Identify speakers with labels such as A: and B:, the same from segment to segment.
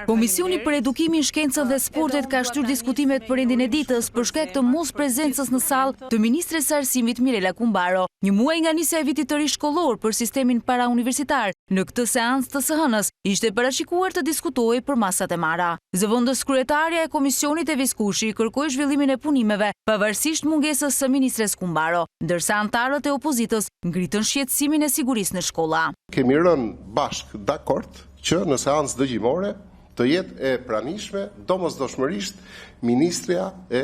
A: Komisioni për Edukimin, Shkencën dhe Sportet ka shtyr diskutimet për rendin e ditës për shkak të mos prezencës në sallë të ministres së Arsimit Mirela Kumbaro. Një muaj nga nisja e vitit të ri shkollor për sistemin parauniversitar, në këtë seancë të SHN-s ishte parashikuar të diskutohej për masat e marra. Zëvendës kryetarja e Komisionit e Viskushi kërkoi zhvillimin e punimeve pavarësisht mungesës së ministres Kumbaro, ndërsa anëtarët e opozitës ngritën shqetësimin e sigurisë në shkolla.
B: Kemi rënë bashkë dakord që në seancë dëgjimore të jetë e pranishme domosdoshmërisht Ministria e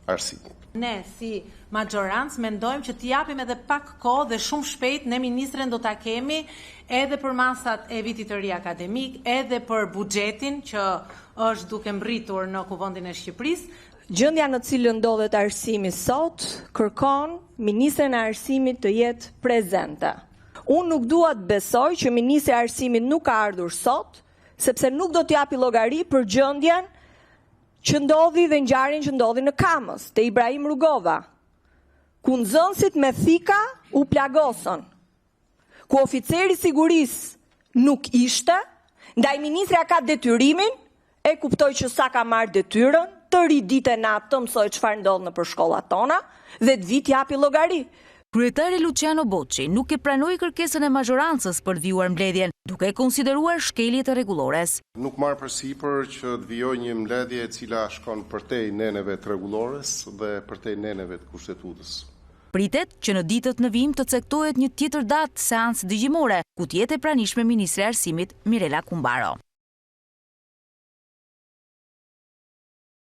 B: Arsimit.
C: Ne si majorancë mendojmë që t'i japim edhe pak kohë dhe shumë shpejt ne ministren do ta kemi edhe për masat e vitit të ri akademik, edhe për buxhetin që është duke mbërritur në Kuvendin e Shqipërisë.
D: Gjendja në cilën ndodhet arsimi sot kërkon ministren e arsimit të jetë prezente. Unë nuk dua të besoj që ministri i arsimit nuk ka ardhur sot, sepse nuk do t'japi llogari për gjendjen që ndodhi dhe ngjarjen që ndodhi në Kamës, te Ibrahim Rugova, ku nxënësit me thika u plagosën, ku oficeri i sigurisë nuk ishte, ndaj ministrja ka detyrimin, e kuptoj që sa ka marrë detyrën, të ri ditën natë të mësoj çfarë ndodh nëpër shkollat tona dhe të vi t'japi llogari.
A: Kryetari Luciano Bocci nuk e pranoi kërkesën e mazhorancës për të vijuar mbledhjen, duke konsideruar shkelje të rregullores.
B: Nuk marr përsipër që të vijojë një mbledhje e cila shkon përtej neneve të rregullores dhe përtej neneve të kushtetutës.
A: Pritet që në ditët në vim të caktohet një tjetër datë seancë dëgjimore, ku të jetë e pranishme ministri i Arsimit Mirela Kumbaro.